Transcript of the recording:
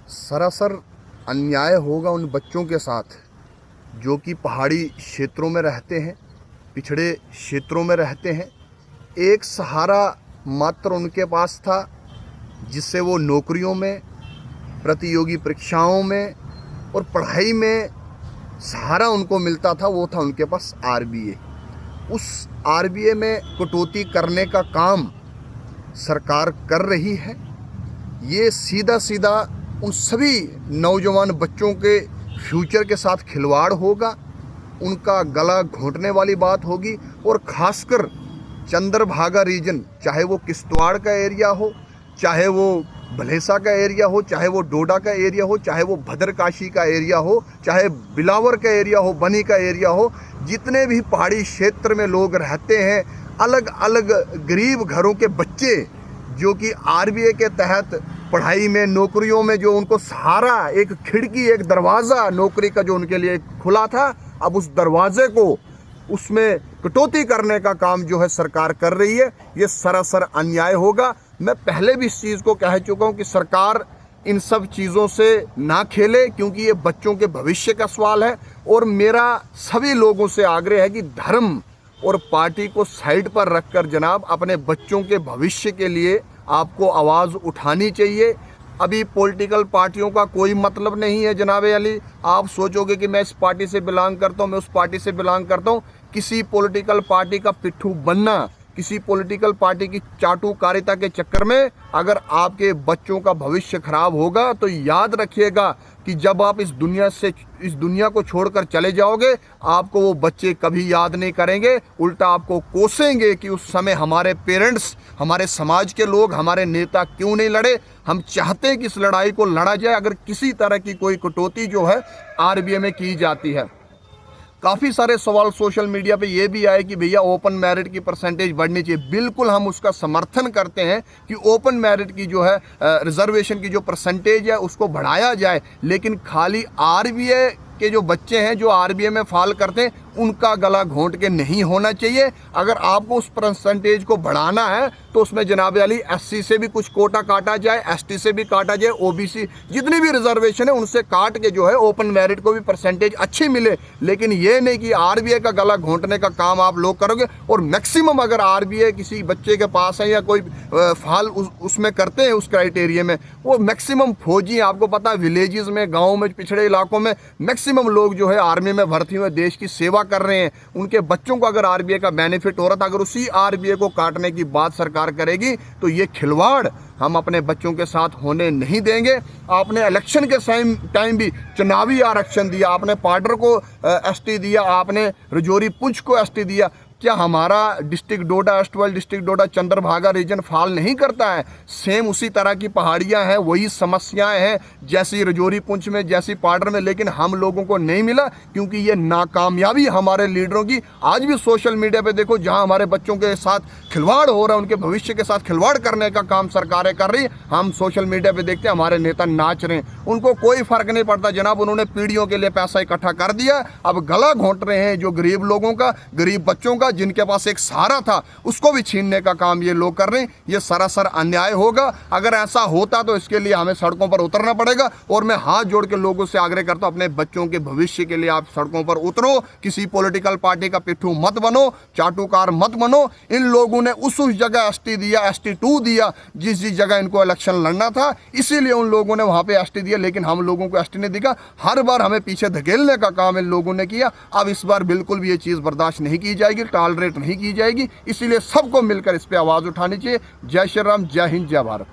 सरासर अन्याय होगा उन बच्चों के साथ जो कि पहाड़ी क्षेत्रों में रहते हैं, पिछड़े क्षेत्रों में रहते हैं। एक सहारा मात्र उनके पास था जिससे वो नौकरियों में, प्रतियोगी परीक्षाओं में और पढ़ाई में सहारा उनको मिलता था, वो था उनके पास आरबीए। उस आरबीए में कटौती करने का काम सरकार कर रही है। ये सीधा सीधा उन सभी नौजवान बच्चों के फ्यूचर के साथ खिलवाड़ होगा, उनका गला घोंटने वाली बात होगी। और ख़ासकर चंद्रभागा रीजन, चाहे वो किश्तवाड़ का एरिया हो, चाहे वो भलेसा का एरिया हो, चाहे वो डोडा का एरिया हो, चाहे वो भद्रकाशी का एरिया हो, चाहे बिलावर का एरिया हो, बनी का एरिया हो, जितने भी पहाड़ी क्षेत्र में लोग रहते हैं, अलग अलग गरीब घरों के बच्चे जो कि आरबीए के तहत पढ़ाई में, नौकरियों में जो उनको सहारा, एक खिड़की, एक दरवाज़ा नौकरी का जो उनके लिए खुला था, अब उस दरवाजे को, उसमें कटौती करने का काम जो है सरकार कर रही है। ये सरासर अन्याय होगा। मैं पहले भी इस चीज़ को कह चुका हूँ कि सरकार इन सब चीज़ों से ना खेले, क्योंकि ये बच्चों के भविष्य का सवाल है। और मेरा सभी लोगों से आग्रह है कि धर्म और पार्टी को साइड पर रखकर जनाब अपने बच्चों के भविष्य के लिए आपको आवाज़ उठानी चाहिए। अभी पॉलिटिकल पार्टियों का कोई मतलब नहीं है जनाब अली। आप सोचोगे कि मैं इस पार्टी से बिलोंग करता हूँ, मैं उस पार्टी से बिलोंग करता हूँ। किसी पॉलिटिकल पार्टी का पिट्ठू बनना, किसी पॉलिटिकल पार्टी की चाटुकारिता के चक्कर में अगर आपके बच्चों का भविष्य खराब होगा तो याद रखिएगा कि जब आप इस दुनिया को छोड़कर चले जाओगे, आपको वो बच्चे कभी याद नहीं करेंगे, उल्टा आपको कोसेंगे कि उस समय हमारे पेरेंट्स, हमारे समाज के लोग, हमारे नेता क्यों नहीं लड़े। हम चाहते हैं कि इस लड़ाई को लड़ा जाए। अगर किसी तरह की कोई कटौती जो है आरबीए में की जाती है। काफ़ी सारे सवाल सोशल मीडिया पे ये भी आए कि भैया ओपन मेरिट की परसेंटेज बढ़नी चाहिए। बिल्कुल हम उसका समर्थन करते हैं कि ओपन मेरिट की जो है रिजर्वेशन की जो परसेंटेज है उसको बढ़ाया जाए, लेकिन खाली आरबीए के जो बच्चे हैं जो आरबीए में फाल करते हैं उनका गला घोंट के नहीं होना चाहिए। अगर आपको उस परसेंटेज को बढ़ाना है तो उसमें जनाब अली एससी से भी कुछ कोटा काटा जाए, एसटी से भी काटा जाए, ओबीसी जितनी भी रिजर्वेशन है उनसे काट के जो है ओपन मेरिट को भी परसेंटेज अच्छी मिले। लेकिन ये नहीं कि आरबीए का गला घोंटने का काम आप लोग करोगे। और मैक्सिमम अगर आरबीए किसी बच्चे के पास है या कोई फाल उसमें करते हैं उस क्राइटेरिया में, वो मैक्सिमम फौजी, आपको पता है विलेजेस में, गाँव में, पिछड़े इलाकों में मैक्सिमम लोग जो है आर्मी में भर्ती हुए देश की सेवा कर रहे हैं। उनके बच्चों को अगर आरबीए का बेनिफिट हो रहा था, अगर उसी आरबीए को काटने की बात सरकार करेगी तो ये खिलवाड़ हम अपने बच्चों के साथ होने नहीं देंगे। आपने इलेक्शन के टाइम भी चुनावी आरक्षण दिया, आपने पाडर को एसटी दिया, आपने रजौरी पुंछ को एसटी दिया। क्या हमारा डिस्ट्रिक्ट डोडा, अष्टवल डिस्ट्रिक्ट डोडा, चंद्रभागा रीजन फाल नहीं करता है? सेम उसी तरह की पहाड़ियां हैं, वही समस्याएं हैं जैसी रजौरी पुंछ में, जैसी पाडर में, लेकिन हम लोगों को नहीं मिला क्योंकि ये नाकामयाबी हमारे लीडरों की। आज भी सोशल मीडिया पे देखो, जहां हमारे बच्चों के साथ खिलवाड़ हो रहा है, उनके भविष्य के साथ खिलवाड़ करने का काम सरकारें कर रही है। हम सोशल मीडिया पे देखते हैं हमारे नेता नाच रहे हैं, उनको कोई फर्क नहीं पड़ता जनाब। उन्होंने पीढ़ियों के लिए पैसा इकट्ठा कर दिया, अब गला घोंट रहे हैं जो गरीब लोगों का, गरीब बच्चों का, जिनके पास एक सहारा था उसको भी छीनने का काम ये लोग कर रहे हैं। ये सरासर अन्याय होगा। अगर ऐसा होता तो इसके लिए हमें सड़कों पर उतरना पड़ेगा। और मैं हाथ जोड़ के लोगों से आग्रह करता हूं, अपने बच्चों के भविष्य के लिए आप सड़कों पर उतरो। किसी पॉलिटिकल पार्टी का पिट्ठू मत बनो, चाटुकार मत बनो। इन लोगों ने उस जगह एसटी दिया, ST2 दिया, जिस जगह इनको इलेक्शन लड़ना था, इसीलिए उन लोगों ने वहां पे एसटी दिया, लेकिन हम लोगों को एसटी नहीं दिखा। हर बार हमें पीछे धकेलने का काम इन लोगों ने किया। अब इस बार बिल्कुल भी ये चीज़ बर्दाश्त नहीं की जाएगी, टॉलरेट नहीं की जाएगी। इसीलिए सबको मिलकर इस पर आवाज़ उठानी चाहिए। जय श्री राम, जय हिंद, जय भारत।